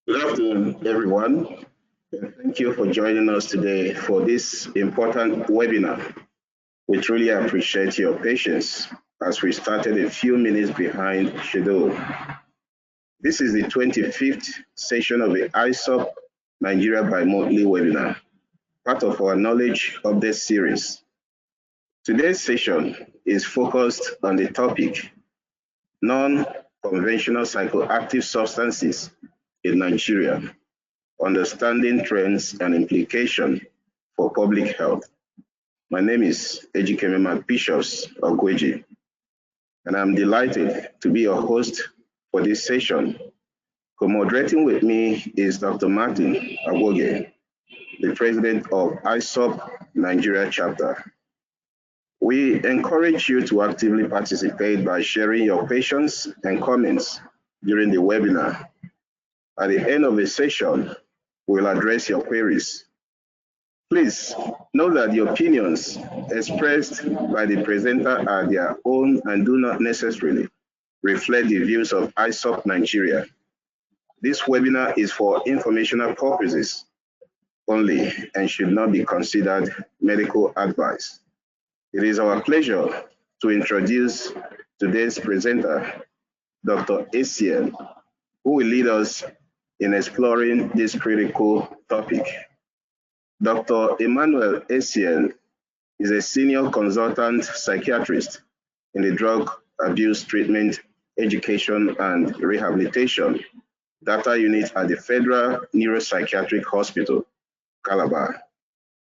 Good afternoon, everyone. Thank you for joining us today for this important webinar. We truly appreciate your patience as we started a few minutes behind schedule. This is the 25th session of the ISSUP Nigeria bi-monthly webinar, part of our knowledge update series. Today's session is focused on the topic Non-Conventional Psychoactive Substances in Nigeria, understanding trends and implications for public health. My name is Ejikeme Bishops Ogweji, and I'm delighted to be your host for this session. Co-moderating with me is Dr. Martin Agwoge, the president of ISSUP Nigeria chapter. We encourage you to actively participate by sharing your questions and comments during the webinar. At the end of the session, we'll address your queries. Please note that the opinions expressed by the presenter are their own and do not necessarily reflect the views of ISSUP Nigeria. This webinar is for informational purposes only and should not be considered medical advice. It is our pleasure to introduce today's presenter, Dr. Essien, who will lead us in exploring this critical topic. Dr. Emmanuel Essien is a senior consultant psychiatrist in the Drug Abuse Treatment, Education and Rehabilitation Data Unit at the Federal Neuropsychiatric Hospital, Calabar,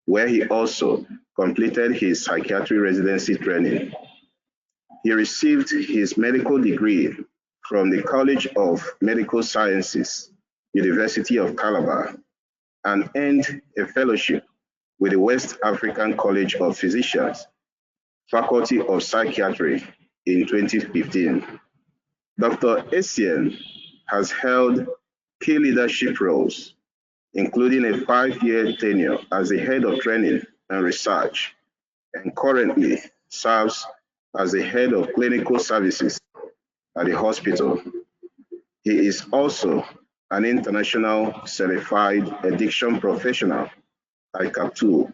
where he also completed his psychiatry residency training. He received his medical degree from the College of Medical Sciences, University of Calabar, and earned a fellowship with the West African College of Physicians, Faculty of Psychiatry in 2015. Dr. Essien has held key leadership roles, including a 5-year tenure as the head of training and research, and currently serves as the head of clinical services at the hospital. He is also an international certified addiction professional, ICAP2,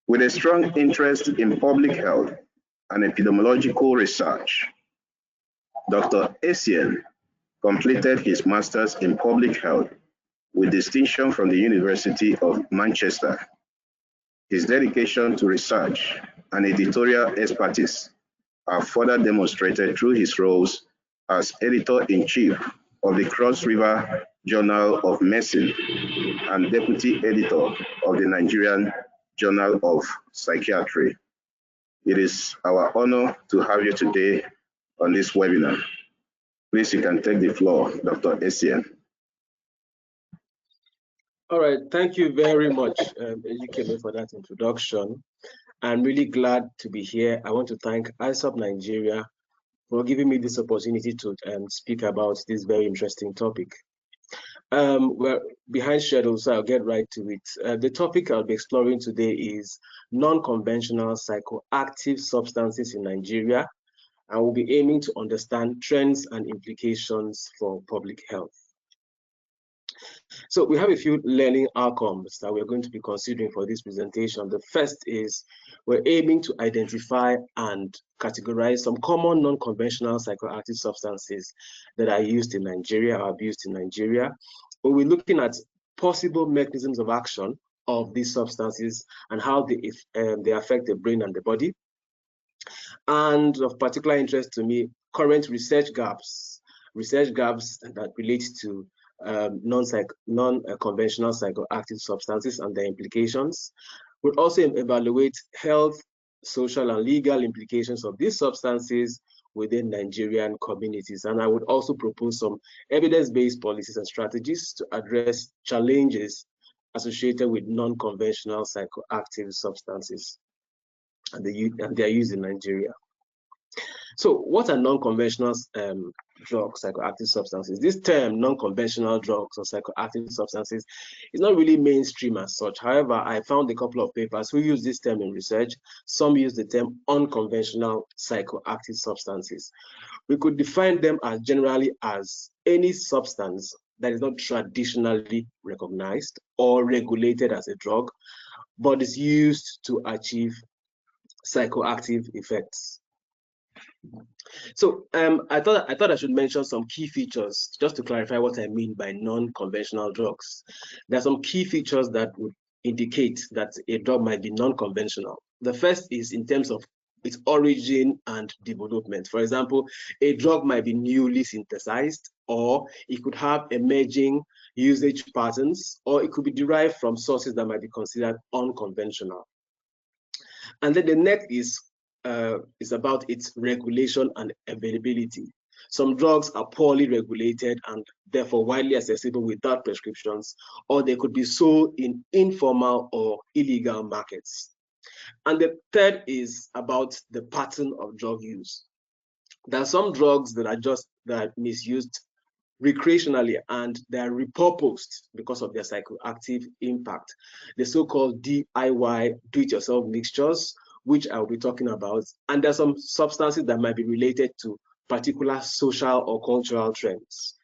with a strong interest in public health and epidemiological research. Dr. Essien completed his master's in public health with distinction from the University of Manchester. His dedication to research and editorial expertise are further demonstrated through his roles as editor-in-chief of the Cross River Journal of Medicine and deputy editor of the Nigerian Journal of Psychiatry. It is our honor to have you today on this webinar. Please, you can take the floor, Dr. Essien. All right, thank you very much, Ejikeme, for that introduction. I'm really glad to be here. I want to thank ISSUP Nigeria for giving me this opportunity to speak about this very interesting topic. We're behind schedule, so I'll get right to it. The topic I'll be exploring today is non-conventional psychoactive substances in Nigeria, and we'll be aiming to understand trends and implications for public health. So we have a few learning outcomes that we're going to be considering for this presentation. The first is we're aiming to identify and categorize some common non-conventional psychoactive substances that are used in Nigeria or abused in Nigeria. We're looking at possible mechanisms of action of these substances and how they affect the brain and the body. And of particular interest to me, current research gaps that relate to non-conventional psychoactive substances and their implications. We'll also evaluate health, social, and legal implications of these substances within Nigerian communities. And I would also propose some evidence-based policies and strategies to address challenges associated with non-conventional psychoactive substances and their use in Nigeria. So what are non-conventional drugs, psychoactive substances? This term, non-conventional drugs or psychoactive substances, is not really mainstream as such. However, I found a couple of papers who use this term in research. Some use the term unconventional psychoactive substances. We could define them as generally as any substance that is not traditionally recognized or regulated as a drug, but is used to achieve psychoactive effects. So I thought I should mention some key features just to clarify what I mean by non-conventional drugs. There are some key features that would indicate that a drug might be non-conventional. The first is in terms of its origin and development. For example, a drug might be newly synthesized, or it could have emerging usage patterns, or it could be derived from sources that might be considered unconventional. And then the next is about its regulation and availability. Some drugs are poorly regulated and therefore widely accessible without prescriptions, or they could be sold in informal or illegal markets. And the third is about the pattern of drug use. There are some drugs that are misused recreationally and they are repurposed because of their psychoactive impact. The so-called DIY, do-it-yourself mixtures, which I will be talking about. And there are some substances that might be related to particular social or cultural trends.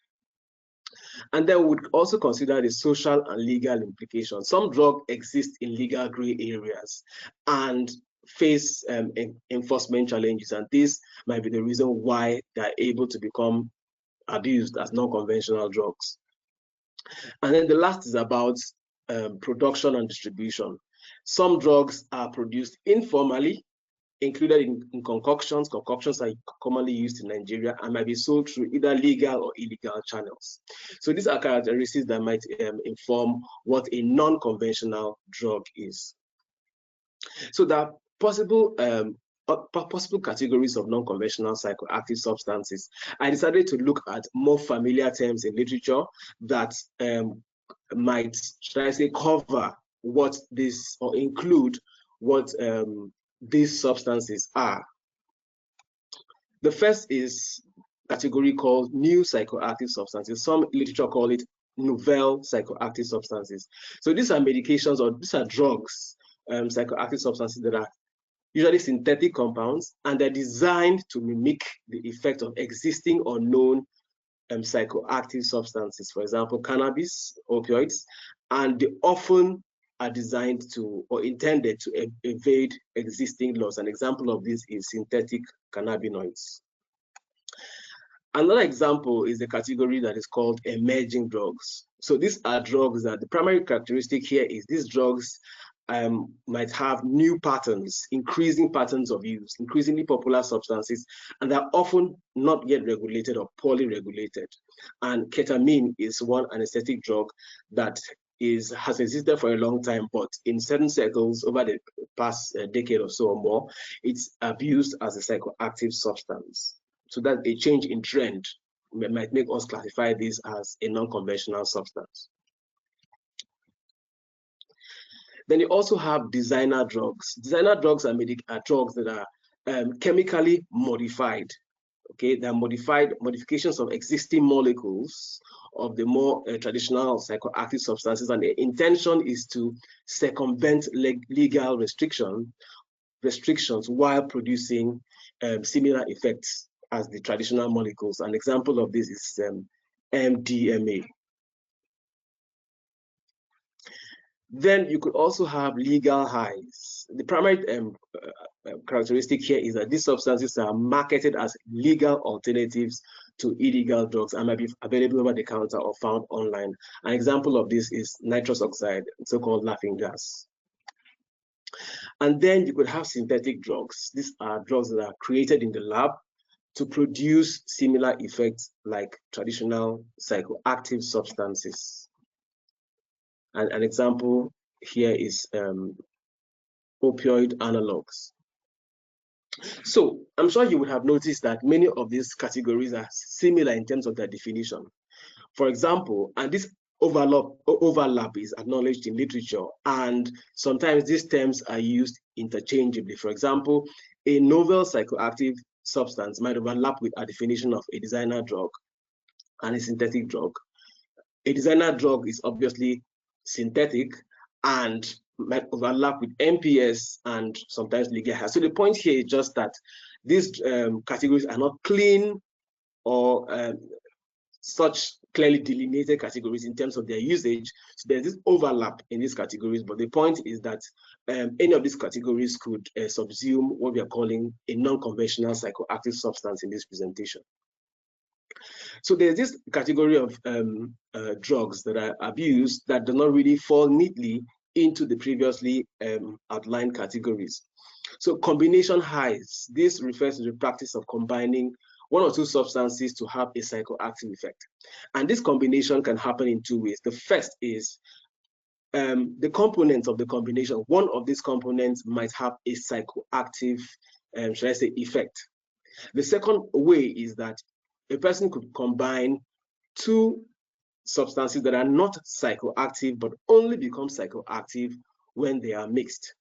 And then we would also consider the social and legal implications. Some drugs exist in legal gray areas and face enforcement challenges, and this might be the reason why they're able to become abused as non-conventional drugs. And then the last is about production and distribution. Some drugs are produced informally, included in concoctions. Concoctions are commonly used in Nigeria and might be sold through either legal or illegal channels. So these are characteristics that might inform what a non-conventional drug is. So there are possible categories of non-conventional psychoactive substances. I decided to look at more familiar terms in literature that might, should I say, cover what this, or include what these substances are. The first is a category called new psychoactive substances. Some literature call it novel psychoactive substances. So these are medications, or these are drugs, psychoactive substances that are usually synthetic compounds, and they're designed to mimic the effect of existing or known psychoactive substances, for example, cannabis, opioids, and they often are designed to, or intended to, evade existing laws. An example of this is synthetic cannabinoids. Another example is the category that is called emerging drugs. So these are drugs that the primary characteristic here is these drugs might have new patterns, increasing patterns of use, increasingly popular substances, and they're often not yet regulated or poorly regulated. And ketamine is one anesthetic drug that has existed for a long time, but in certain circles over the past decade or so or more, it's abused as a psychoactive substance. So that a change in trend might make us classify this as a non-conventional substance. Then you also have designer drugs. Designer drugs are drugs that are chemically modified. Okay, they're modifications of existing molecules of the more traditional psychoactive substances, and the intention is to circumvent legal restrictions while producing similar effects as the traditional molecules. An example of this is MDMA. Then you could also have legal highs. The primary characteristic here is that these substances are marketed as legal alternatives to illegal drugs and might be available over the counter or found online. An example of this is nitrous oxide, so-called laughing gas. And then you could have synthetic drugs. These are drugs that are created in the lab to produce similar effects like traditional psychoactive substances. And an example here is opioid analogs. So I'm sure you would have noticed that many of these categories are similar in terms of their definition. For example, and this overlap is acknowledged in literature, and sometimes these terms are used interchangeably. For example, a novel psychoactive substance might overlap with a definition of a designer drug and a synthetic drug. A designer drug is obviously synthetic and might overlap with NPS and sometimes legal highs. So the point here is just that these categories are not clean or such clearly delineated categories in terms of their usage. So there's this overlap in these categories, but the point is that any of these categories could subsume what we are calling a non-conventional psychoactive substance in this presentation. So there's this category of drugs that are abused that do not really fall neatly into the previously outlined categories. So combination highs, this refers to the practice of combining one or two substances to have a psychoactive effect. And this combination can happen in two ways. The first is the components of the combination. One of these components might have a psychoactive, should I say, effect. The second way is that a person could combine two substances that are not psychoactive, but only become psychoactive when they are mixed.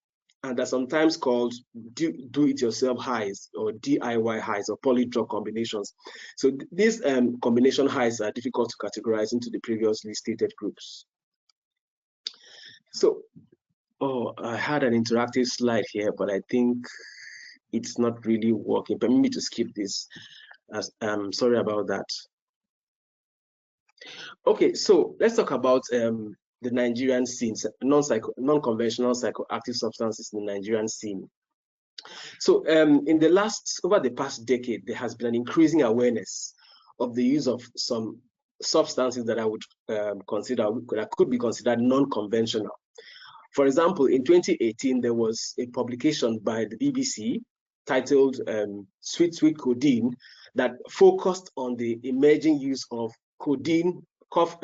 And they're sometimes called do-it-yourself highs or DIY highs or polydrug combinations. So these combination highs are difficult to categorize into the previously stated groups. So, I had an interactive slide here, but I think it's not really working. Permit me to skip this. I'm sorry about that. Okay, so let's talk about the Nigerian scene, non-conventional psychoactive substances in the Nigerian scene. So over the past decade, there has been an increasing awareness of the use of some substances that I would that could be considered non-conventional. For example, in 2018, there was a publication by the BBC titled Sweet Sweet Codeine that focused on the emerging use of codeine cough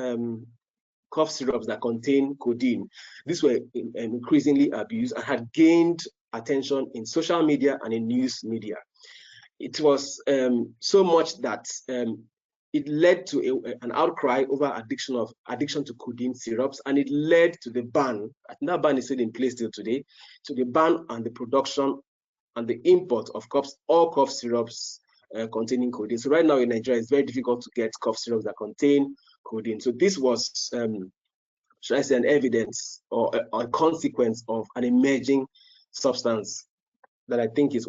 syrups that contain codeine. These were increasingly abused and had gained attention in social media and in news media. It was so much that it led to an outcry over addiction to codeine syrups, and it led to the ban. That ban is still in place till today. To the ban on the production and the import of all cough syrups containing codeine. So right now in Nigeria, it's very difficult to get cough syrups that contain codeine. So this was, should I say, an evidence or a consequence of an emerging substance that I think is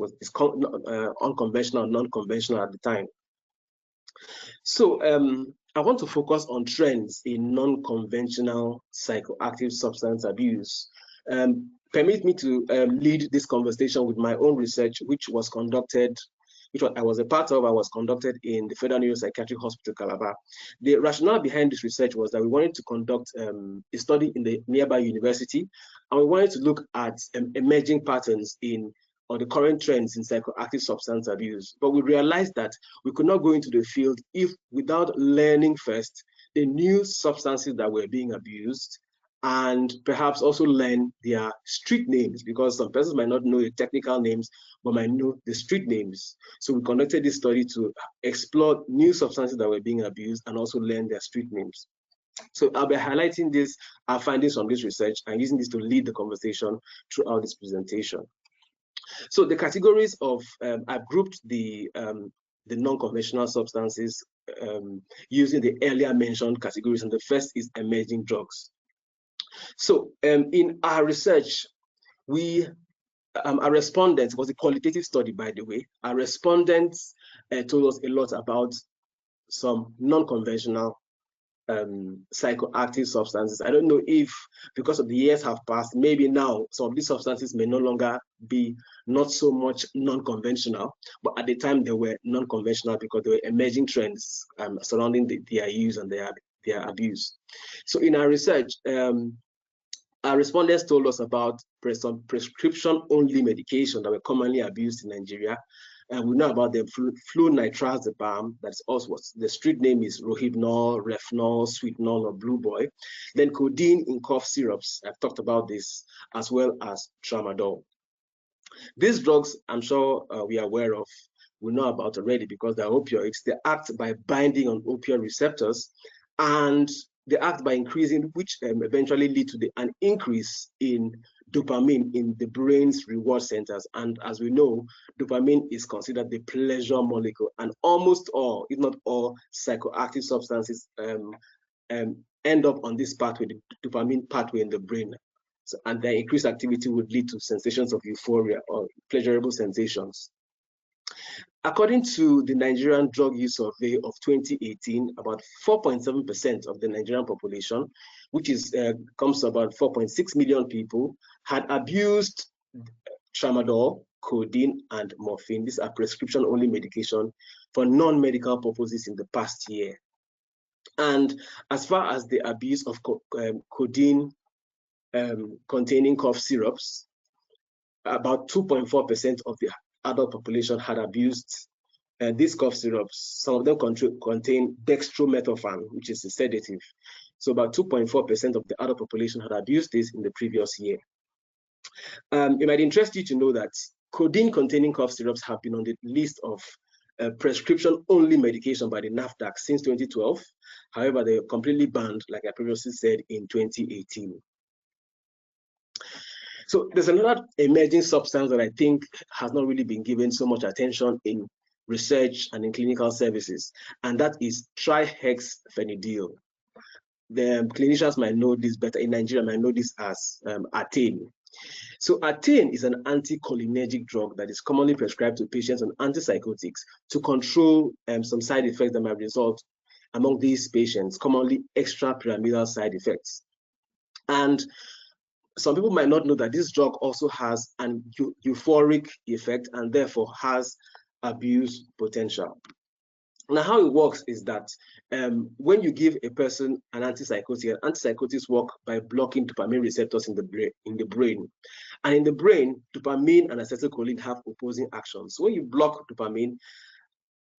unconventional, non-conventional at the time. So I want to focus on trends in non-conventional psychoactive substance abuse. Permit me to lead this conversation with my own research, which I was a part of. I was conducted in the Federal Neuropsychiatric Hospital, Calabar. The rationale behind this research was that we wanted to conduct a study in the nearby university, and we wanted to look at emerging patterns or the current trends in psychoactive substance abuse. But we realized that we could not go into the field without learning first the new substances that were being abused, and perhaps also learn their street names, because some persons might not know the technical names, but might know the street names. So we conducted this study to explore new substances that were being abused and also learn their street names. So I'll be highlighting our findings from this research and using this to lead the conversation throughout this presentation. So the categories of, I've grouped the non-conventional substances using the earlier mentioned categories, and the first is emerging drugs. So in our research, our respondents, it was a qualitative study, by the way, our respondents told us a lot about some non-conventional psychoactive substances. I don't know if, because of the years have passed, maybe now some of these substances may no longer be not so much non-conventional, but at the time they were non-conventional because there were emerging trends surrounding their use and their abuse. So in our research, our respondents told us about some prescription-only medication that were commonly abused in Nigeria. And we know about the Flunitrazepam, that's also what the street name is Rohypnol, Refnol, Sweetnol, or Blue Boy. Then codeine in cough syrups, I've talked about this, as well as tramadol. These drugs, I'm sure we are aware of, we know about already because they're opioids. They act by binding on opioid receptors, and they act by increasing, which eventually lead to an increase in dopamine in the brain's reward centers. And as we know, dopamine is considered the pleasure molecule, and almost all, if not all, psychoactive substances end up on this pathway, the dopamine pathway in the brain. So, and their increased activity would lead to sensations of euphoria or pleasurable sensations. According to the Nigerian Drug Use Survey of 2018, about 4.7% of the Nigerian population, which is comes to about 4.6 million people, had abused tramadol, codeine, and morphine. These are prescription-only medication for non-medical purposes in the past year. And as far as the abuse of codeine containing cough syrups, about 2.4% of the adult population had abused these cough syrups. Some of them contain dextromethorphan, which is a sedative. So about 2.4% of the adult population had abused this in the previous year. It might interest you to know that codeine containing cough syrups have been on the list of prescription-only medication by the NAFDAC since 2012. However, they were completely banned, like I previously said, in 2018. So there's another emerging substance that I think has not really been given so much attention in research and in clinical services, and that is trihexyphenidyl. The clinicians might know this better in Nigeria, might know this as Atane. So Atane is an anticholinergic drug that is commonly prescribed to patients on antipsychotics to control some side effects that might result among these patients, commonly extrapyramidal side effects. And some people might not know that this drug also has an euphoric effect and therefore has abuse potential. Now, how it works is that when you give a person an antipsychotic, antipsychotics work by blocking dopamine receptors in the brain. And in the brain, dopamine and acetylcholine have opposing actions. So when you block dopamine,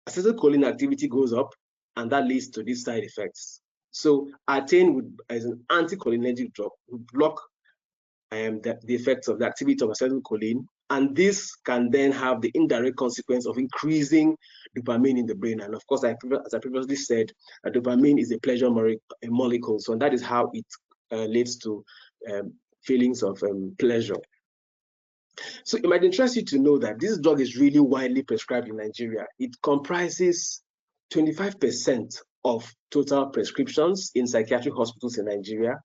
acetylcholine activity goes up, and that leads to these side effects. So Atane, as an anticholinergic drug, would block the effects of the activity of acetylcholine, and this can then have the indirect consequence of increasing dopamine in the brain. And of course, as I previously said, dopamine is a pleasure molecule, so that is how it leads to feelings of pleasure. So it might interest you to know that this drug is really widely prescribed in Nigeria. It comprises 25% of total prescriptions in psychiatric hospitals in Nigeria,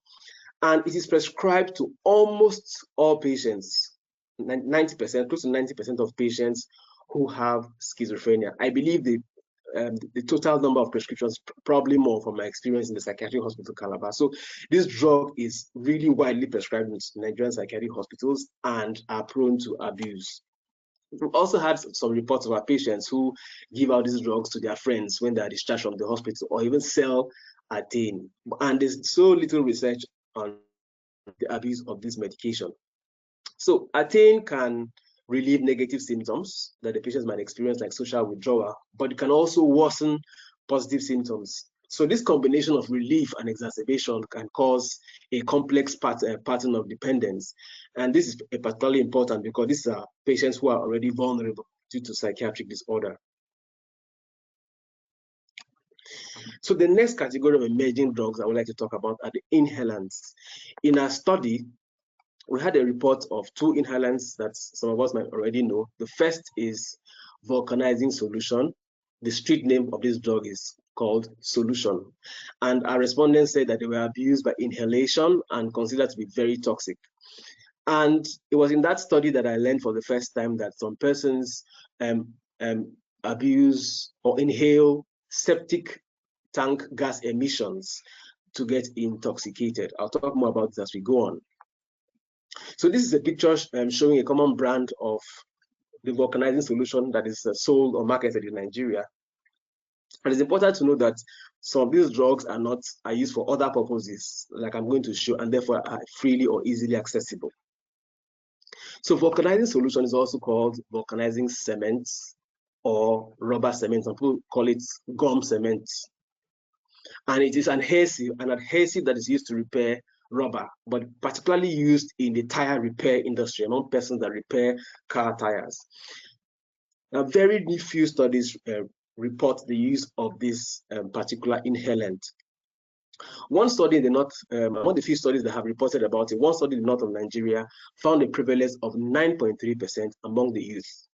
and it is prescribed to almost all patients, 90%, close to 90% of patients who have schizophrenia. I believe the total number of prescriptions, probably more from my experience in the psychiatric hospital Calabar. So this drug is really widely prescribed in Nigerian psychiatric hospitals and are prone to abuse. We've also had some reports of our patients who give out these drugs to their friends when they are discharged from the hospital, or even sell Atane. And there's so little research on the abuse of this medication. So Atane can relieve negative symptoms that the patients might experience, like social withdrawal, but it can also worsen positive symptoms. So this combination of relief and exacerbation can cause a complex pattern of dependence. And this is particularly important because these are patients who are already vulnerable due to psychiatric disorder. So the next category of emerging drugs I would like to talk about are the inhalants. In our study, we had a report of two inhalants that some of us might already know. The first is vulcanizing solution. The street name of this drug is called solution. And our respondents said that they were abused by inhalation and considered to be very toxic. And it was in that study that I learned for the first time that some persons abuse or inhale septic tank gas emissions to get intoxicated. I'll talk more about this as we go on. So this is a picture showing a common brand of the vulcanizing solution that is sold or marketed in Nigeria. And it's important to know that some of these drugs are used for other purposes, like I'm going to show, and therefore are freely or easily accessible. So vulcanizing solution is also called vulcanizing cement or rubber cement. Some people call it gum cement. And it is an adhesive that is used to repair rubber, but particularly used in the tire repair industry among persons that repair car tires. Now, very few studies report the use of this particular inhalant. One study in the north, among the few studies that have reported about it, one study in the north of Nigeria found a prevalence of 9.3% among the youth.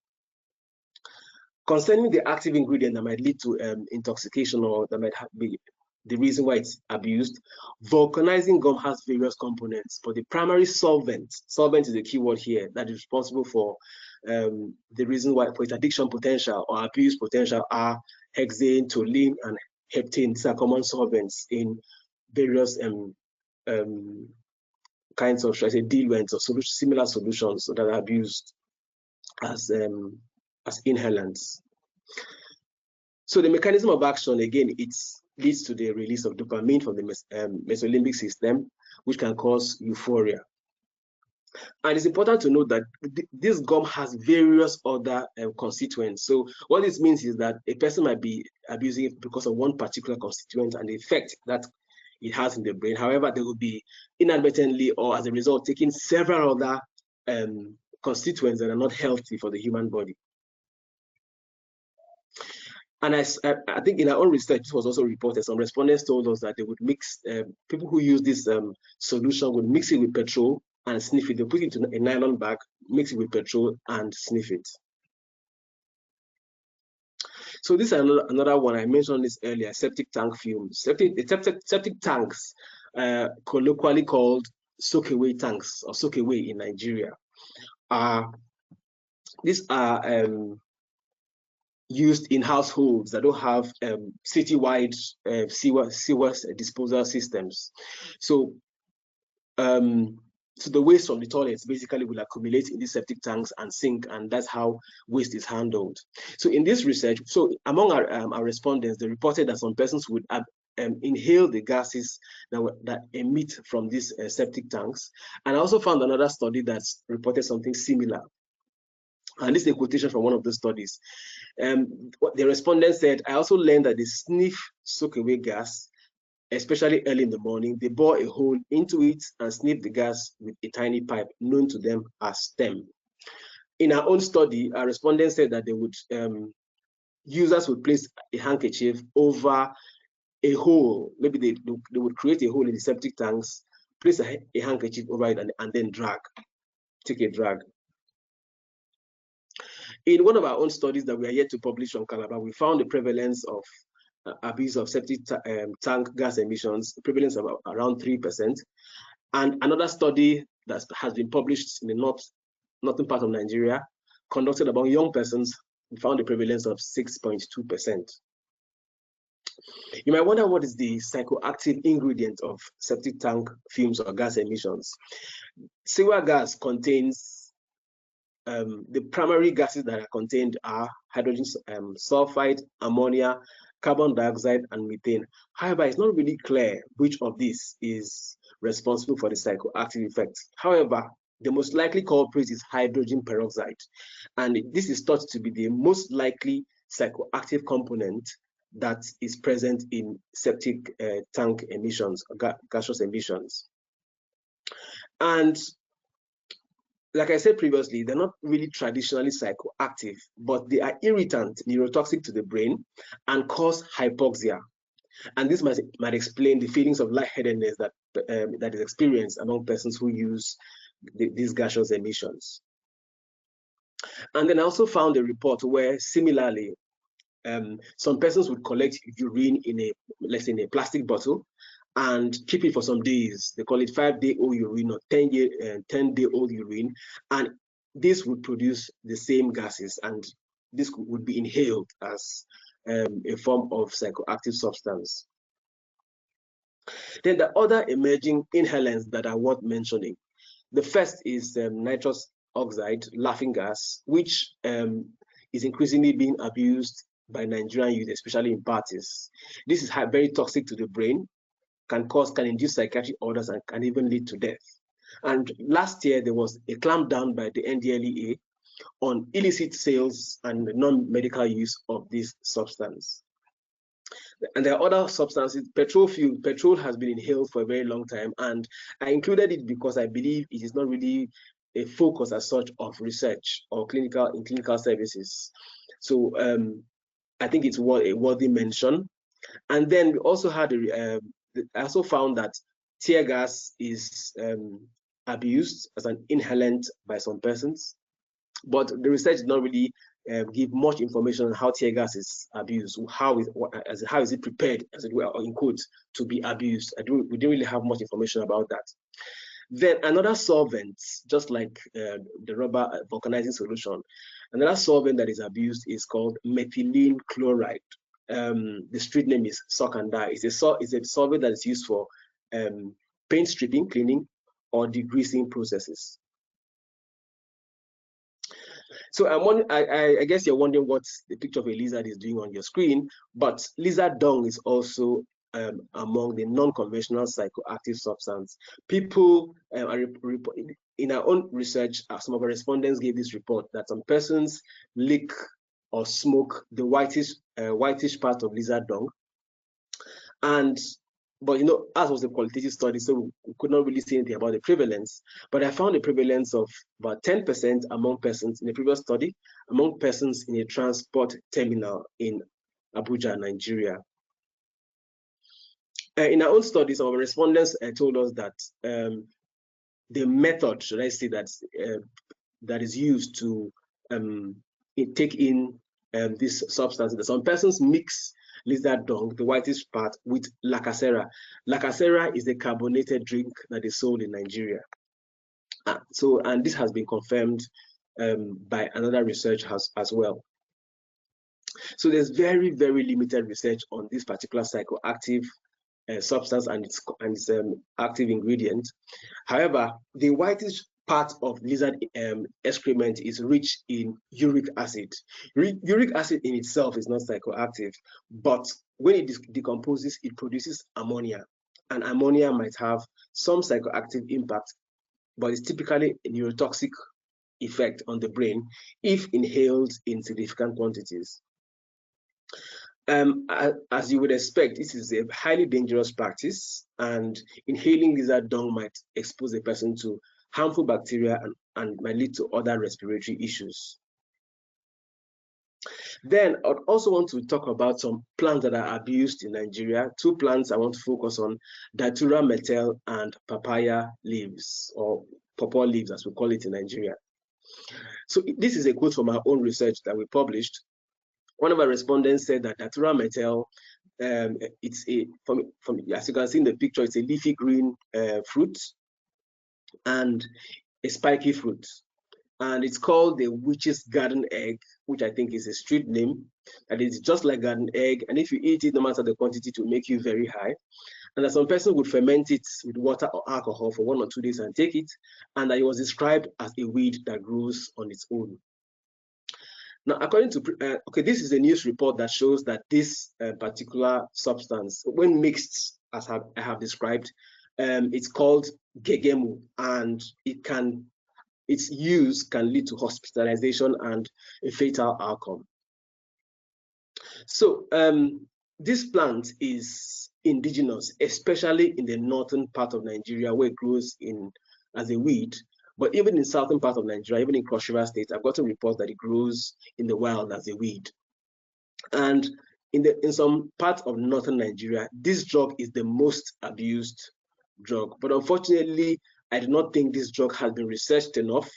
Concerning the active ingredient that might lead to intoxication or that might be the reason why it's abused, vulcanizing gum has various components, but the primary solvent is the key word here, that is responsible for the reason why for its addiction potential or abuse potential are hexane, toluene, and heptane. These are common solvents in various kinds of, should I say, diluents or similar solutions that are abused as inhalants. So the mechanism of action, again, it leads to the release of dopamine from the mesolimbic system, which can cause euphoria. And it's important to note that this gum has various other constituents. So what this means is that a person might be abusing it because of one particular constituent and the effect that it has in the brain. However, they will be inadvertently or as a result taking several other constituents that are not healthy for the human body. And I think in our own research, this was also reported, some respondents told us that they would mix, people who use this solution would mix it with petrol and sniff it. They put it in a nylon bag, mix it with petrol and sniff it. So this is another one. I mentioned this earlier, septic tank fumes. Septic tanks, colloquially called soakaway tanks or soakaway in Nigeria, these are used in households that don't have citywide sewer disposal systems. So, so the waste from the toilets basically will accumulate in these septic tanks and sink, and that's how waste is handled. So in this research, so among our respondents, they reported that some persons would inhale the gases that emit from these septic tanks. And I also found another study that's reported something similar. And this is a quotation from one of the studies. The respondent said, I also learned that they sniff soakaway gas, especially early in the morning. They bore a hole into it and sniff the gas with a tiny pipe known to them as stem. In our own study, our respondents said that they would, users would place a handkerchief over a hole. Maybe they would create a hole in the septic tanks, place a handkerchief over it, and then take a drag. In one of our own studies that we are yet to publish on Calabar, we found the prevalence of abuse of septic tank gas emissions, the prevalence of around 3%. And another study that has been published in the northern part of Nigeria, conducted among young persons, we found a prevalence of 6.2%. You might wonder what is the psychoactive ingredient of septic tank fumes or gas emissions. Sewer gas contains the primary gases that are contained are hydrogen sulfide, ammonia, carbon dioxide, and methane. However, it's not really clear which of these is responsible for the psychoactive effects. However, the most likely culprit is hydrogen peroxide, and this is thought to be the most likely psychoactive component that is present in septic tank emissions, gaseous emissions. And like I said previously, they're not really traditionally psychoactive, but they are irritant, neurotoxic to the brain, and cause hypoxia. And this might explain the feelings of lightheadedness that is experienced among persons who use these gaseous emissions. And then I also found a report where, similarly, some persons would collect urine in let's say in a plastic bottle and keep it for some days. They call it 5-day-old urine or 10-day-old urine, and this would produce the same gases, and this would be inhaled as a form of psychoactive substance. Then the other emerging inhalants that are worth mentioning. The first is nitrous oxide, laughing gas, which is increasingly being abused by Nigerian youth, especially in parties. This is very toxic to the brain, can induce psychiatric orders, and can even lead to death. And last year, there was a clampdown by the NDLEA on illicit sales and non-medical use of this substance. And there are other substances. Petrol has been inhaled for a very long time, and I included it because I believe it is not really a focus as such of research or clinical services. So I think it's a worthy mention. And then we also had I also found that tear gas is abused as an inhalant by some persons, but the research did not really give much information on how tear gas is abused, how is it prepared, as it were, in quotes, to be abused. We didn't really have much information about that. Then another solvent, just like the rubber vulcanizing solution, another solvent that is abused is called methylene chloride. The street name is soak and dye. It's a solvent that is used for paint stripping, cleaning, or degreasing processes. So I guess you're wondering what the picture of a lizard is doing on your screen, but lizard dung is also among the non-conventional psychoactive substance. People in our own research, some of our respondents gave this report that some persons lick or smoke the whitish part of lizard dung, but as was a qualitative study, so we could not really say anything about the prevalence. But I found a prevalence of about 10% among persons in the previous study, among persons in a transport terminal in Abuja, Nigeria. In our own studies, our respondents told us that the method, should I say, that is used to take in this substance, that some persons mix lizard dung, the whitish part, with lacacera. Lacacera is a carbonated drink that is sold in Nigeria. And this has been confirmed by another research as well. So there's very, very limited research on this particular psychoactive substance and its active ingredient. However, the whitish part of lizard excrement is rich in uric acid. Uric acid in itself is not psychoactive, but when it decomposes, it produces ammonia, and ammonia might have some psychoactive impact, but it's typically a neurotoxic effect on the brain if inhaled in significant quantities. As you would expect, this is a highly dangerous practice, and inhaling lizard dung might expose a person to harmful bacteria and might lead to other respiratory issues. Then I also want to talk about some plants that are abused in Nigeria. Two plants I want to focus on: datura, metel, and papaya leaves, or pawpaw leaves as we call it in Nigeria. So this is a quote from our own research that we published. One of our respondents said that datura metel, it's as you can see in the picture, it's a leafy green fruit and a spiky fruit, and it's called the witch's garden egg, which I think is a street name. And it's just like garden egg, and if you eat it, no matter the quantity, it will make you very high. And that some person would ferment it with water or alcohol for 1 or 2 days and take it, and that it was described as a weed that grows on its own. Now, according to, this is a news report that shows that this particular substance, when mixed, as I have described, it's called gegemu, and its use can lead to hospitalization and a fatal outcome. So this plant is indigenous, especially in the northern part of Nigeria, where it grows as a weed. But even in southern part of Nigeria, even in Cross River State, I've gotten reports that it grows in the wild as a weed. And in some parts of northern Nigeria, this drug is the most abused drug. But unfortunately, I do not think this drug has been researched enough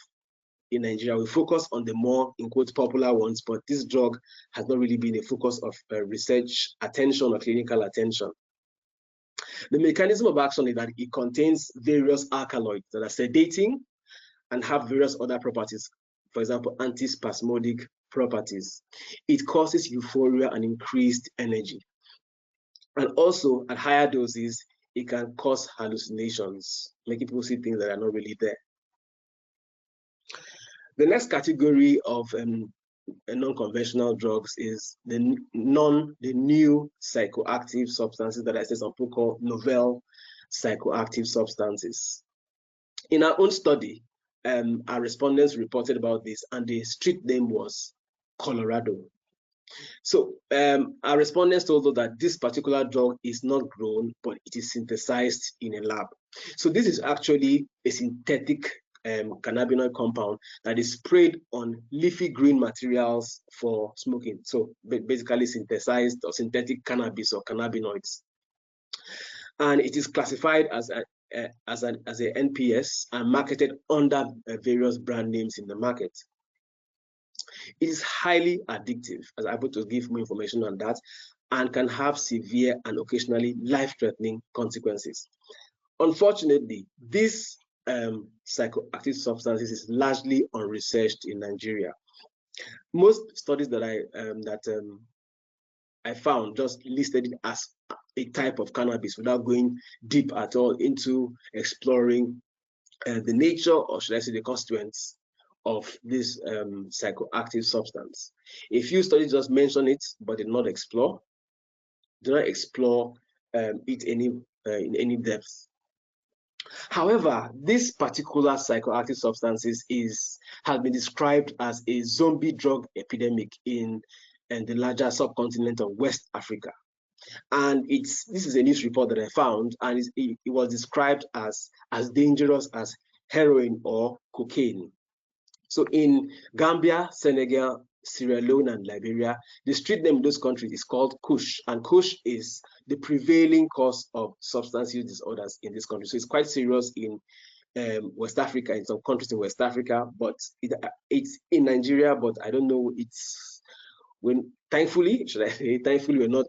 in Nigeria. We focus on the more, in quotes, popular ones, but this drug has not really been a focus of research attention or clinical attention. The mechanism of action is that it contains various alkaloids that are sedating and have various other properties, for example, antispasmodic properties. It causes euphoria and increased energy. And also, at higher doses, it can cause hallucinations, making people see things that are not really there. The next category of non-conventional drugs is the new psychoactive substances that I said some people call novel psychoactive substances. In our own study, our respondents reported about this, and the street name was Colorado. So our respondents told us that this particular drug is not grown, but it is synthesized in a lab. So this is actually a synthetic cannabinoid compound that is sprayed on leafy green materials for smoking. So basically synthesized or synthetic cannabis or cannabinoids. And it is classified as a NPS and marketed under various brand names in the market. It is highly addictive, as I'm able to give more information on that, and can have severe and occasionally life-threatening consequences. Unfortunately, this psychoactive substances is largely unresearched in Nigeria. Most studies that I found just listed it as a type of cannabis without going deep at all into exploring the nature, or should I say the constituents of this psychoactive substance. A few studies just mention it, but did not explore it in any depth. However, this particular psychoactive substances has been described as a zombie drug epidemic in the larger subcontinent of West Africa. And this is a news report that I found, and it was described as dangerous as heroin or cocaine. So in Gambia, Senegal, Sierra Leone, and Liberia, the street name in those countries is called Kush, and Kush is the prevailing cause of substance use disorders in this country. So it's quite serious in West Africa, in some countries in West Africa, but it's in Nigeria, but I don't know, thankfully, should I say, thankfully, we're not,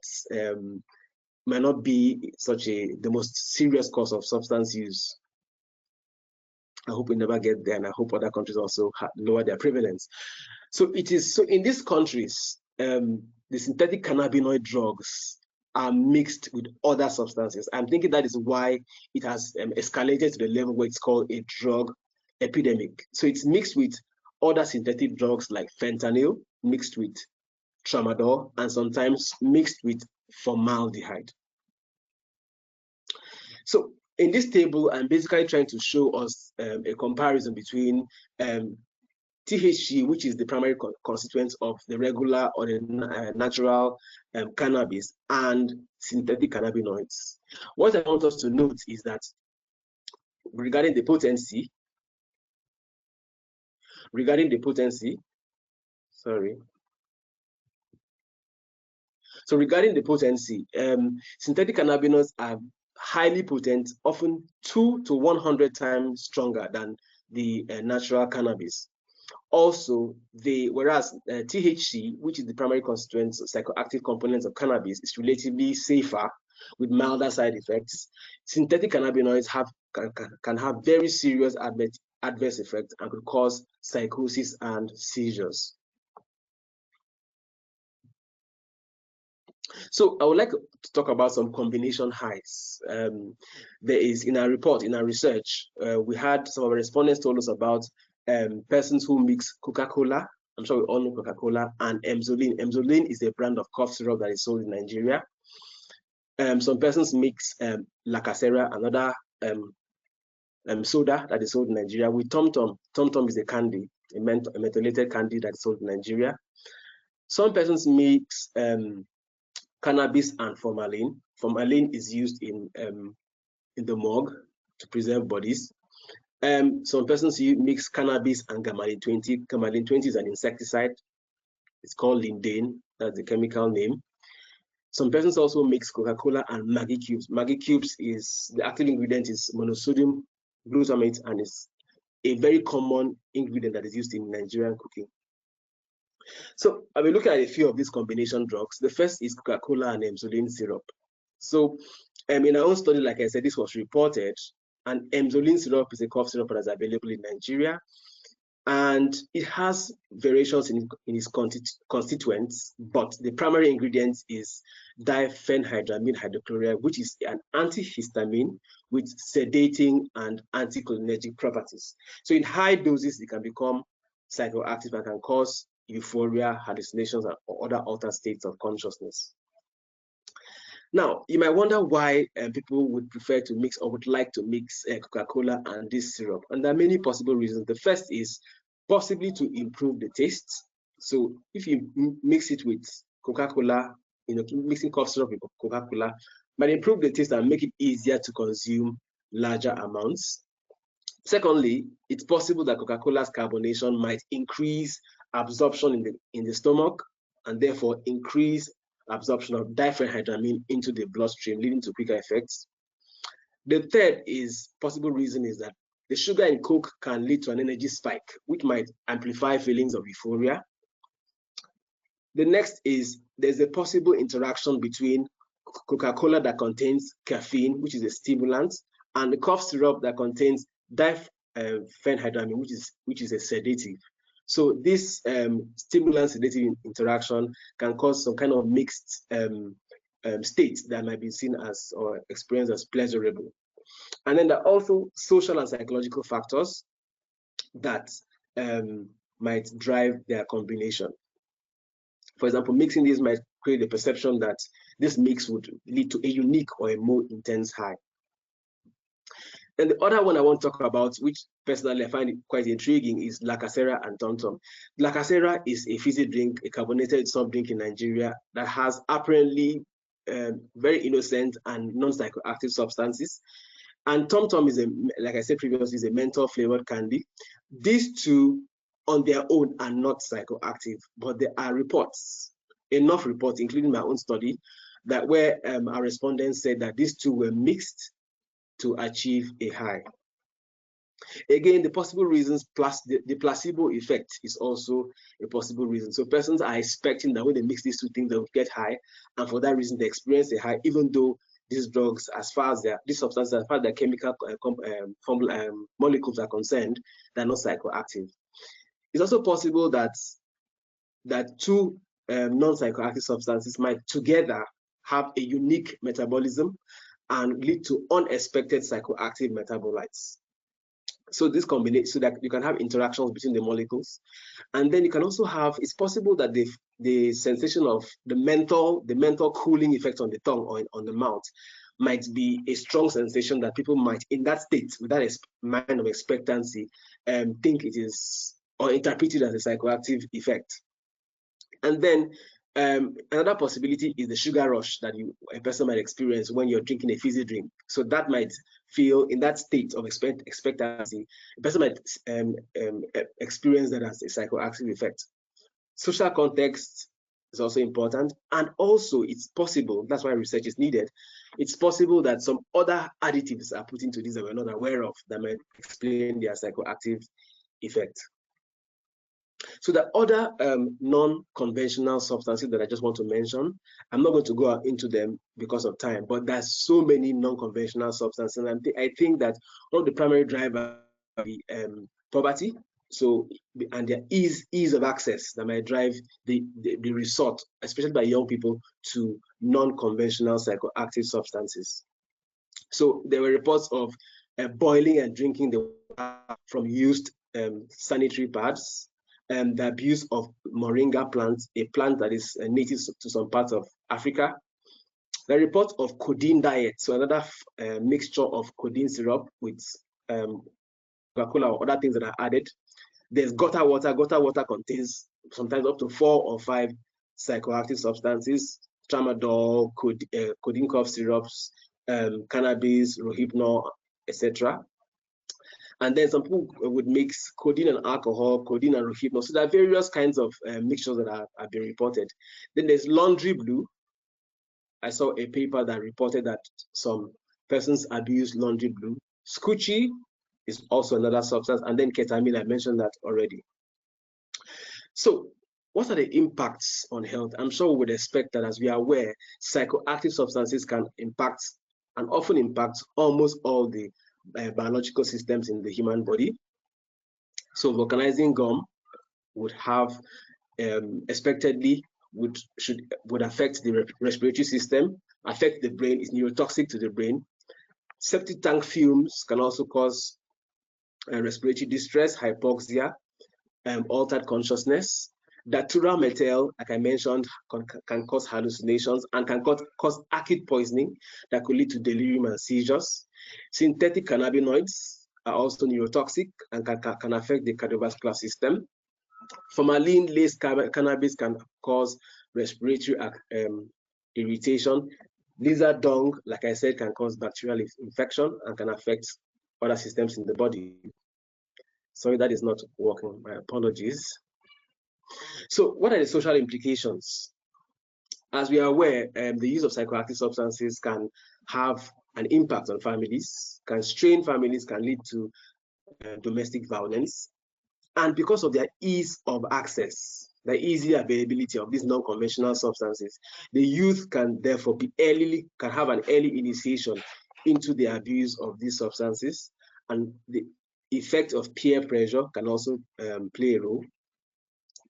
might not be the most serious cause of substance use. I hope we never get there, and I hope other countries also lower their prevalence. So in these countries, the synthetic cannabinoid drugs are mixed with other substances. I'm thinking that is why it has escalated to the level where it's called a drug epidemic. So it's mixed with other synthetic drugs like fentanyl, mixed with tramadol, and sometimes mixed with formaldehyde. So in this table, I'm basically trying to show us a comparison between THC, which is the primary constituent of the regular or the natural cannabis, and synthetic cannabinoids. What I want us to note is that regarding the potency, So regarding the potency, synthetic cannabinoids are highly potent, often 2 to 100 times stronger than the natural cannabis. Also, whereas THC, which is the primary constituent psychoactive component of cannabis, is relatively safer with milder side effects. Synthetic cannabinoids can have very serious adverse effects and could cause psychosis and seizures. So I would like to talk about some combination highs. There is, in our research, we had some of our respondents told us about persons who mix Coca-Cola, I'm sure we all know Coca-Cola, and Emzoline. Emzoline is a brand of cough syrup that is sold in Nigeria. Some persons mix Lacasera, another soda that is sold in Nigeria, with Tom Tom. Tom Tom is a candy, a methylated candy that is sold in Nigeria. Some persons mix cannabis and formalin. Formalin is used in the morgue to preserve bodies. Some persons mix cannabis and gamalin 20. Gamalin 20 is an insecticide. It's called lindane. That's the chemical name. Some persons also mix Coca-Cola and Maggi cubes. Maggi cubes the active ingredient is monosodium glutamate, and it's a very common ingredient that is used in Nigerian cooking. So I'll be looking at a few of these combination drugs. The first is Coca-Cola and Emzoline syrup. So in our own study, like I said, this was reported, and Emzoline syrup is a cough syrup that is available in Nigeria, and it has variations in its constituents, but the primary ingredient is diphenhydramine hydrochloride, which is an antihistamine with sedating and anticholinergic properties. So in high doses, it can become psychoactive and can cause euphoria, hallucinations, or other altered states of consciousness. Now, you might wonder why people would prefer to mix or would like to mix Coca-Cola and this syrup. And there are many possible reasons. The first is possibly to improve the taste. So if you mix it with Coca-Cola, mixing cough syrup with Coca-Cola might improve the taste and make it easier to consume larger amounts. Secondly, it's possible that Coca-Cola's carbonation might increase absorption in the stomach, and therefore increase absorption of diphenhydramine into the bloodstream, leading to quicker effects. The third possible reason is that the sugar in Coke can lead to an energy spike, which might amplify feelings of euphoria. The next is there's a possible interaction between Coca-Cola that contains caffeine, which is a stimulant, and the cough syrup that contains diphenhydramine, which is a sedative. So this stimulant-sedative interaction can cause some kind of mixed state that might be seen as or experienced as pleasurable. And then there are also social and psychological factors that might drive their combination. For example, mixing these might create the perception that this mix would lead to a unique or a more intense high. And the other one I want to talk about, which personally I find it quite intriguing, is Lacasera and Tom-Tom. Lacasera is a fizzy drink, a carbonated soft drink in Nigeria that has apparently very innocent and non-psychoactive substances. And Tom-Tom is, like I said previously, is a menthol flavored candy. These two on their own are not psychoactive, but there are reports, enough reports, including my own study, that where our respondents said that these two were mixed to achieve a high. Again, the possible reasons plus the placebo effect is also a possible reason. So persons are expecting that when they mix these two things, they will get high, and for that reason, they experience a high, even though these drugs, as far as these substances, as far as their chemical molecules are concerned, they're not psychoactive. It's also possible that two non-psychoactive substances might together have a unique metabolism and lead to unexpected psychoactive metabolites. So this combination, so that you can have interactions between the molecules, and then you can also have. It's possible that the sensation of the menthol cooling effect on the tongue or on the mouth might be a strong sensation that people might, in that state, with that mind of expectancy, think it is or interpret it as a psychoactive effect. And then another possibility is the sugar rush that a person might experience when you're drinking a fizzy drink. So that might feel, in that state of expectancy, a person might experience that as a psychoactive effect. Social context is also important, and also it's possible, that's why research is needed, it's possible that some other additives are put into this that we're not aware of that might explain their psychoactive effect. So the other non-conventional substances that I just want to mention, I'm not going to go into them because of time, but there's so many non-conventional substances, and I think that one of the primary drivers is poverty. So, and their ease of access that might drive the resort, especially by young people, to non-conventional psychoactive substances. So there were reports of boiling and drinking the water from used sanitary pads, and the abuse of moringa plants, a plant that is native to some parts of Africa. The report of codeine diet, so another mixture of codeine syrup with Coca-Cola or other things that are added. There's gutter water. Gutter water contains sometimes up to 4 or 5 psychoactive substances: tramadol, codeine cough syrups, cannabis, rohypnol, etc. And then some people would mix codeine and alcohol, codeine and rohypnol. So there are various kinds of mixtures that have been reported. Then there's laundry blue. I saw a paper that reported that some persons abuse laundry blue. Scoochie is also another substance. And then ketamine, I mentioned that already. So what are the impacts on health? I'm sure we would expect that, as we are aware, psychoactive substances can impact and often impact almost all the biological systems in the human body. So vulcanizing gum would have expectedly would affect the respiratory system, affect the brain, is neurotoxic to the brain. Septic tank fumes can also cause respiratory distress, hypoxia, altered consciousness. Datura metel, like I mentioned, can cause hallucinations and can cause acid poisoning that could lead to delirium and seizures. Synthetic cannabinoids are also neurotoxic and can affect the cardiovascular system. Formalin-laced cannabis can cause respiratory irritation. Lizard dung, like I said, can cause bacterial infection and can affect other systems in the body. Sorry, that is not working. My apologies. So what are the social implications? As we are aware, the use of psychoactive substances can have an impact on families, can strain families, can lead to domestic violence. And because of their ease of access, the easy availability of these non-conventional substances, the youth can therefore have an early initiation into the abuse of these substances. And effect of peer pressure can also play a role.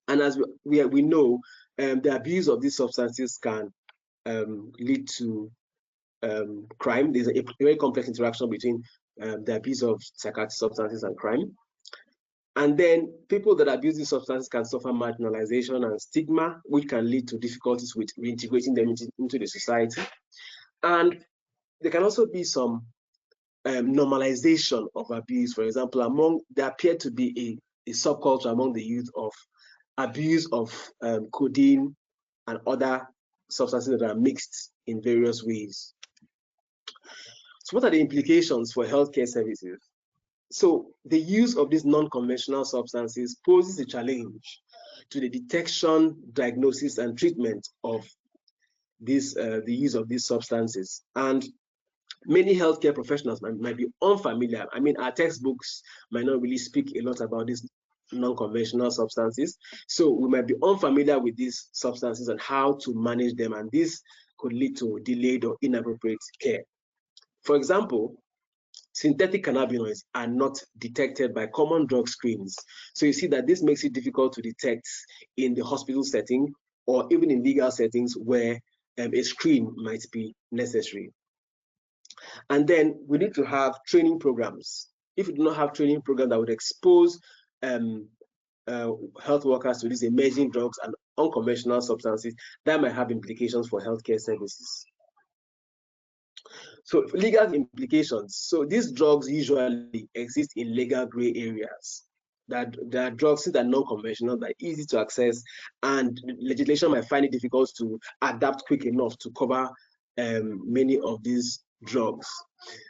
And as we know, the abuse of these substances can lead to crime. There's a very complex interaction between the abuse of psychoactive substances and crime. And then people that abuse these substances can suffer marginalization and stigma, which can lead to difficulties with reintegrating them into the society. And there can also be some normalization of abuse. For example, there appear to be a subculture among the youth of abuse of codeine and other substances that are mixed in various ways. So what are the implications for healthcare services? So the use of these non-conventional substances poses a challenge to the detection, diagnosis, and treatment of the use of these substances. And many healthcare professionals might be unfamiliar. I mean, our textbooks might not really speak a lot about these non-conventional substances. So we might be unfamiliar with these substances and how to manage them, and this could lead to delayed or inappropriate care. For example, synthetic cannabinoids are not detected by common drug screens. So you see that this makes it difficult to detect in the hospital setting or even in legal settings where a screen might be necessary. And then we need to have training programs. If we do not have training programs that would expose health workers to these emerging drugs and unconventional substances, that might have implications for healthcare services. So legal implications. So these drugs usually exist in legal gray areas. That there are drugs that are non-conventional, that are easy to access, and legislation might find it difficult to adapt quick enough to cover many of these drugs.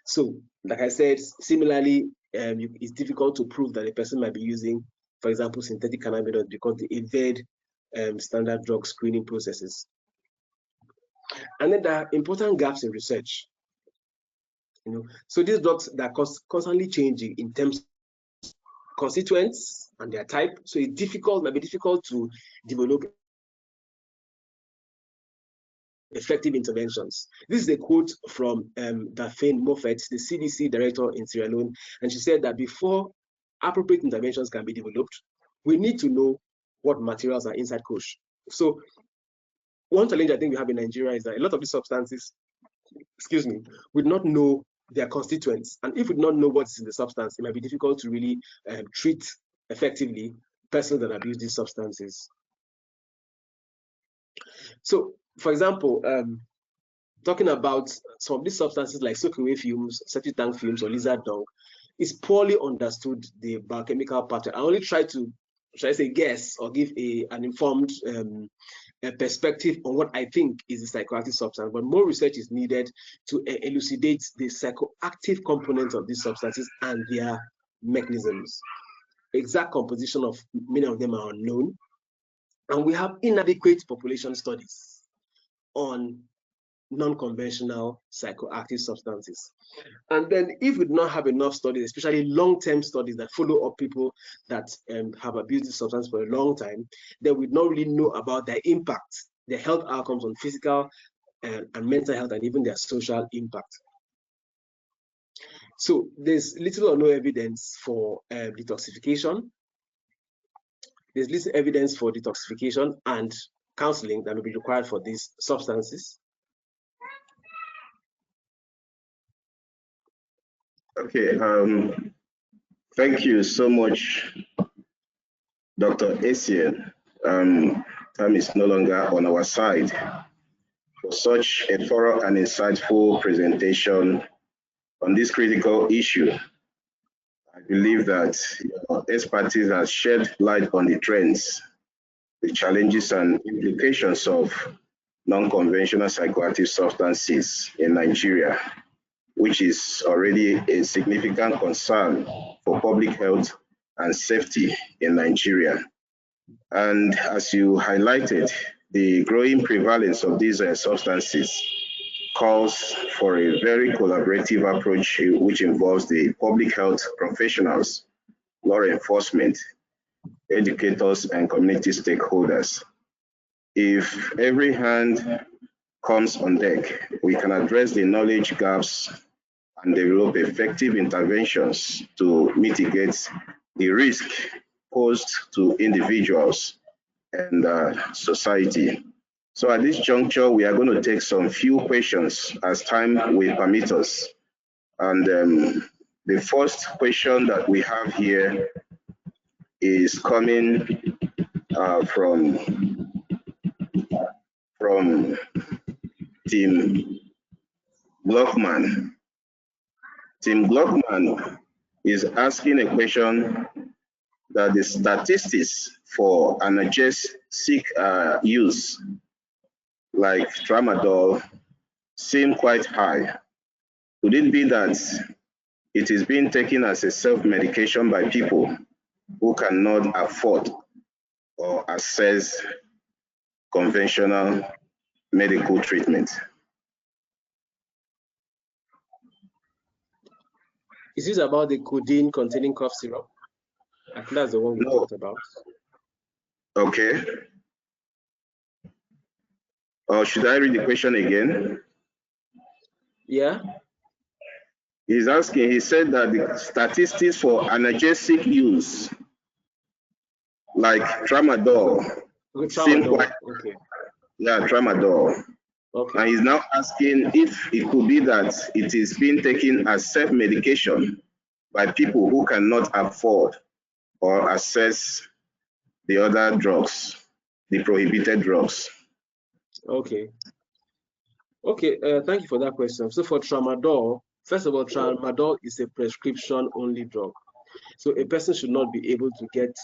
So, like I said, similarly, it's difficult to prove that a person might be using, for example, synthetic cannabinoids because they evade standard drug screening processes. And then there are important gaps in research. So these drugs that are constantly changing in terms of constituents and their type. So it's might be difficult to develop effective interventions. This is a quote from Daphne Moffett, the CDC director in Sierra Leone, and she said that before appropriate interventions can be developed, we need to know what materials are inside kush. So one challenge I think we have in Nigeria is that a lot of these substances, we do not know their constituents. And if we do not know what's in the substance, it might be difficult to really treat effectively persons that abuse these substances. So, for example, talking about some of these substances like soakaway fumes, septic tank fumes, or lizard dung, is poorly understood the biochemical pattern. I only try to, guess or give an informed perspective on what I think is the psychoactive substance, but more research is needed to elucidate the psychoactive components of these substances and their mechanisms. Exact composition of many of them are unknown, and we have inadequate population studies on non-conventional psychoactive substances. And then if we do not have enough studies, especially long-term studies that follow up people that have abused this substance for a long time, then we don't really know about their impact, their health outcomes on physical and mental health, and even their social impact. So there's little or no evidence for detoxification. There's little evidence for detoxification and counseling that will be required for these substances. Okay, thank you so much, Dr. Essien. Time is no longer on our side for such a thorough and insightful presentation on this critical issue. I believe that your expertise has shed light on the trends, the challenges and implications of non-conventional psychoactive substances in Nigeria, which is already a significant concern for public health and safety in Nigeria. And as you highlighted, the growing prevalence of these substances calls for a very collaborative approach which involves the public health professionals, law enforcement, educators, and community stakeholders. If every hand comes on deck, we can address the knowledge gaps and develop effective interventions to mitigate the risk posed to individuals and society. So at this juncture, we are going to take some few questions as time will permit us. And the first question that we have here is coming from Tim Glockman. Tim Glockman is asking a question that the statistics for analgesic use like tramadol seem quite high. Could it be that it is being taken as a self-medication by people who cannot afford or access conventional medical treatment? Is this about the codeine containing cough syrup? I think that's the one we talked about. Okay. Or should I read the question again? Yeah. He's asking, he said that the statistics for analgesic use, like tramadol, seem quite, okay. Yeah, tramadol. Okay. And he's now asking if it could be that it is being taken as self-medication by people who cannot afford or access the other drugs, the prohibited drugs. Okay. Okay, thank you for that question. So for tramadol, first of all, tramadol is a prescription-only drug. So a person should not be able to get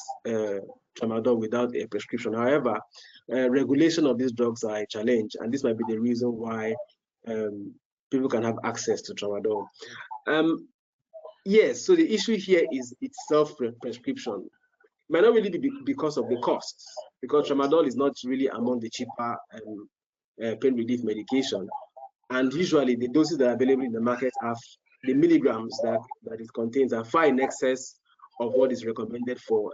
tramadol without a prescription. However, regulation of these drugs are a challenge, and this might be the reason why people can have access to tramadol. Yes, so the issue here is it's self-prescription. It might not really be because of the costs, because tramadol is not really among the cheaper pain relief medication. And usually the doses that are available in the market have the milligrams that it contains are far in excess of what is recommended for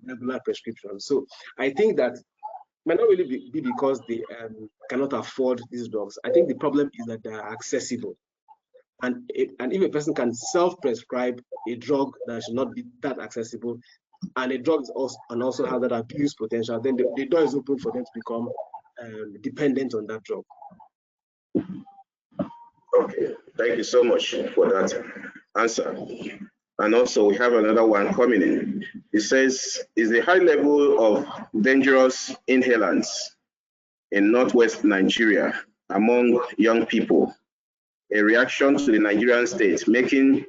regular prescription. So I think that might not really be because they cannot afford these drugs. I think the problem is that they are accessible. And if a person can self-prescribe a drug that should not be that accessible, and a drug is also has that abuse potential, then the door is open for them to become dependent on that drug. Okay, thank you so much for that answer. And also we have another one coming in. It says, is the high level of dangerous inhalants in Northwest Nigeria among young people a reaction to the Nigerian state making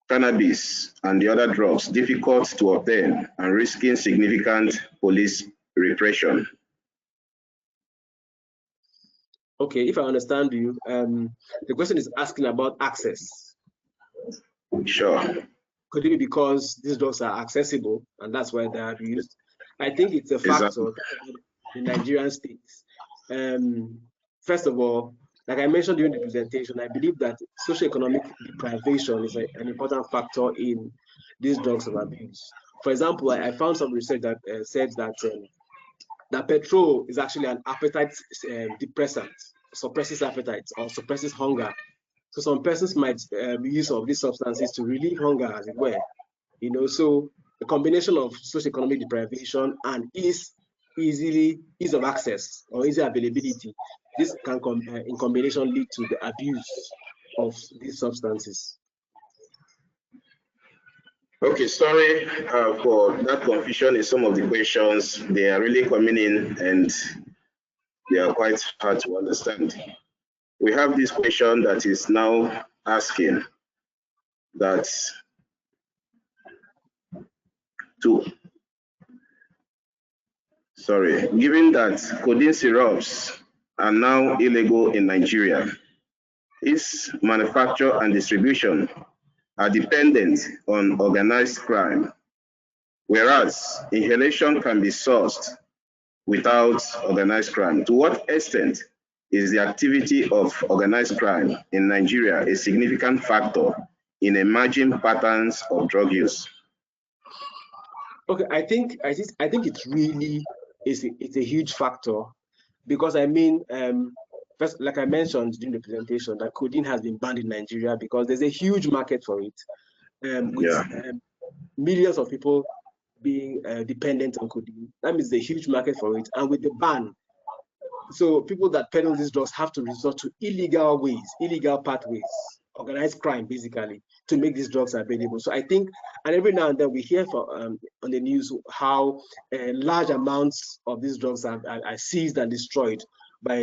cannabis and the other drugs difficult to obtain and risking significant police repression? Okay, if I understand you, the question is asking about access. Sure. Could it be because these drugs are accessible and that's why they are used? I think it's a factor in Nigerian states. First of all, like I mentioned during the presentation, I believe that socioeconomic deprivation is an important factor in these drugs of abuse. For example, I found some research that said that petrol is actually an appetite depressant, suppresses appetite or suppresses hunger. So some persons might use of these substances to relieve hunger, as it were. You know, so the combination of socioeconomic deprivation and ease of access or easy availability, this can in combination lead to the abuse of these substances. Okay, sorry for that confusion in some of the questions. They are really coming in and they are quite hard to understand. We have this question that is now asking that given that codeine syrups are now illegal in Nigeria, its manufacture and distribution are dependent on organized crime, whereas inhalation can be sourced without organized crime. To what extent is the activity of organized crime in Nigeria a significant factor in emerging patterns of drug use? Okay, I think it really is. It's a huge factor because I mean, first, like I mentioned during the presentation, that codeine has been banned in Nigeria because there's a huge market for it, with millions of people being dependent on codeine. That means there's a huge market for it, and with the ban, so people that peddle these drugs have to resort to illegal ways, illegal pathways, organized crime, basically, to make these drugs available. So I think, and every now and then we hear on the news how large amounts of these drugs are seized and destroyed by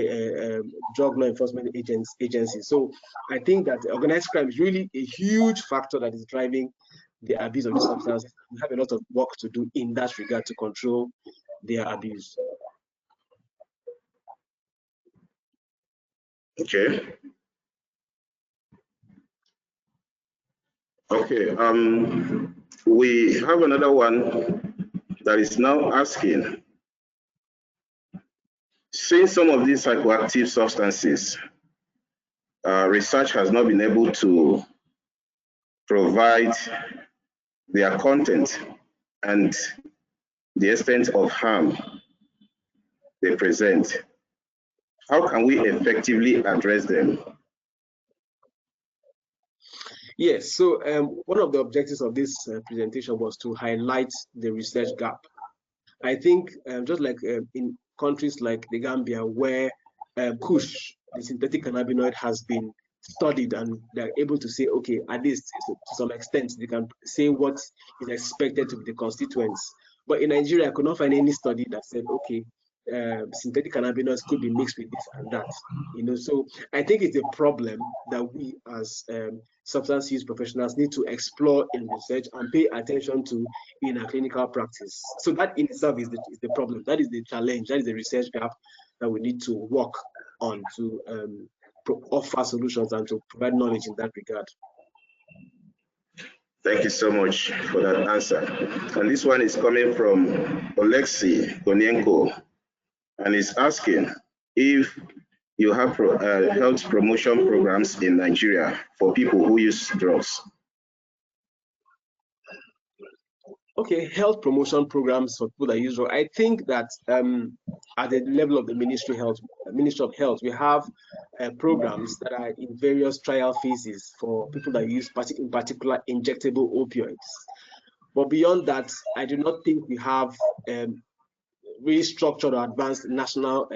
drug law enforcement agencies. So I think that organized crime is really a huge factor that is driving the abuse of these substances. We have a lot of work to do in that regard to control their abuse. Okay. Okay. We have another one that is now asking, since some of these psychoactive substances, research has not been able to provide their content and the extent of harm they present, how can we effectively address them? Yes, so one of the objectives of this presentation was to highlight the research gap. I think just like in countries like the Gambia, where Kush, the synthetic cannabinoid, has been studied, and they're able to say, okay, at least to some extent, they can say what is expected to be the constituents. But in Nigeria, I could not find any study that said, okay, synthetic cannabinoids could be mixed with this and that. So I think it's a problem that we as substance use professionals need to explore in research and pay attention to in our clinical practice. So that in itself is the problem. That is the challenge. That is the research gap that we need to work on to offer solutions and to provide knowledge in that regard. Thank you so much for that answer. And this one is coming from Oleksiy Konienko, and is asking if you have health promotion programs in Nigeria for people who use drugs. Okay, health promotion programs for people that use drugs. I think that at the level of the Ministry of Health, we have programs that are in various trial phases for people that use in particular injectable opioids. But beyond that, I do not think we have really structured or advanced national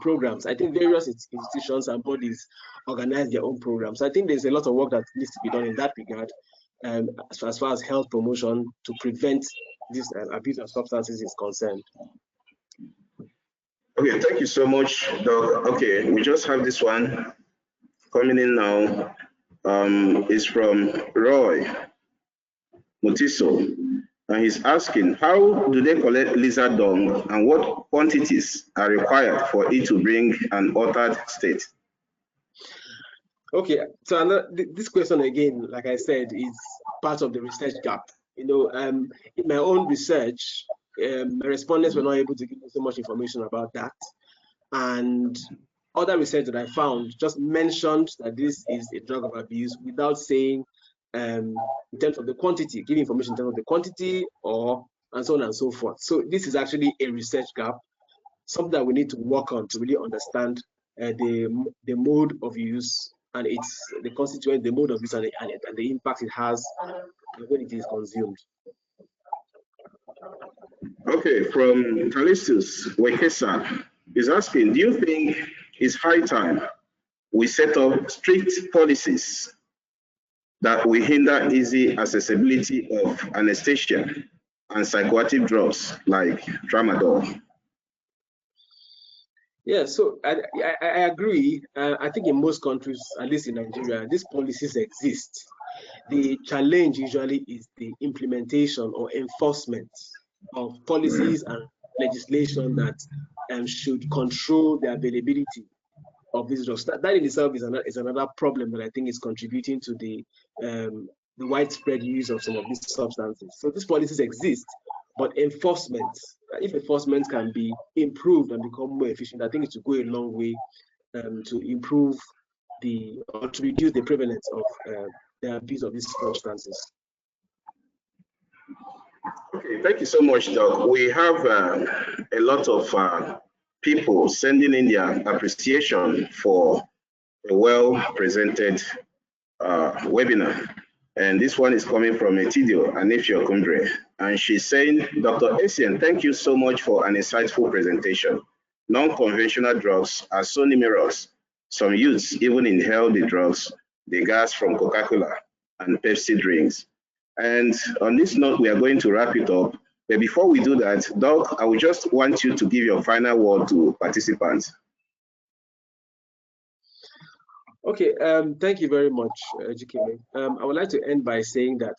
programs. I think various institutions and bodies organize their own programs. I think there's a lot of work that needs to be done in that regard, as far as health promotion to prevent this abuse of substances is concerned. Okay, thank you so much, Doc. Okay, we just have this one coming in now. It's from Roy Mutiso. And he's asking, how do they collect lizard dung and what quantities are required for it to bring an altered state? Okay, so this question again, like I said, is part of the research gap. In my own research, my respondents were not able to give me so much information about that. And other research that I found just mentioned that this is a drug of abuse without saying in terms of the quantity, give information in terms of the quantity and so on and so forth. So this is actually a research gap, something that we need to work on to really understand the mode of use and the constituent, the mode of use and the impact it has when it is consumed. Okay, from Callistus Wekesa is asking, do you think it's high time we set up strict policies that will hinder easy accessibility of anesthesia and psychoactive drugs like tramadol? Yeah, so I agree. I think in most countries, at least in Nigeria, these policies exist. The challenge usually is the implementation or enforcement of policies and legislation that should control the availability of these drugs. That in itself is another problem that I think is contributing to the widespread use of some of these substances. So these policies exist, but enforcement, if enforcement can be improved and become more efficient, I think it will go a long way to improve or to reduce the prevalence of the abuse of these substances. Okay, thank you so much, Doc. We have a lot of people sending in their appreciation for a well-presented webinar. And this one is coming from Etidio Anifio Kundre. And she's saying, Dr. Essien, thank you so much for an insightful presentation. Non-conventional drugs are so numerous. Some youths even inhale the drugs, the gas from Coca-Cola and Pepsi drinks. And on this note, we are going to wrap it up. But before we do that, Doc, I would just want you to give your final word to participants. Okay, thank you very much, GK. I would like to end by saying that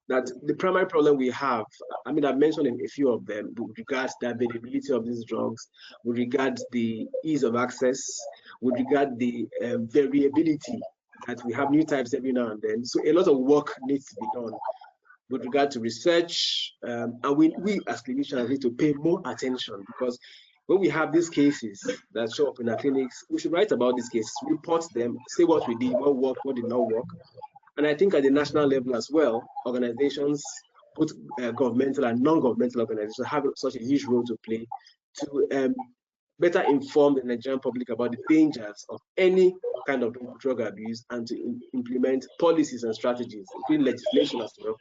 the primary problem we have, I mean, I've mentioned a few of them with regards to the availability of these drugs, with regards the ease of access, with regard the variability that we have new types every now and then. So a lot of work needs to be done with regard to research, and we as clinicians need to pay more attention, because when we have these cases that show up in our clinics, we should write about these cases, report them, say what we did, what worked, what did not work. And I think at the national level as well, organizations, both governmental and non-governmental organizations, have such a huge role to play to better inform the Nigerian public about the dangers of any kind of drug abuse, and to implement policies and strategies, including legislation as well,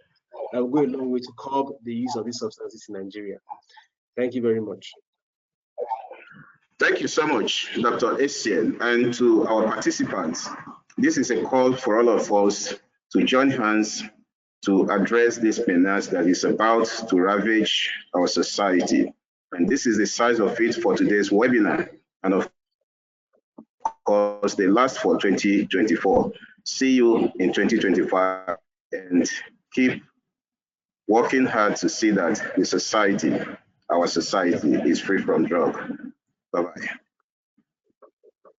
that will go a long way to curb the use of these substances in Nigeria. Thank you very much. Thank you so much, Dr. Essien. And to our participants, this is a call for all of us to join hands to address this menace that is about to ravage our society. And this is the size of it for today's webinar. And of course, the last for 2024. See you in 2025, and keep working hard to see that the society, our society, is free from drug. Bye-bye.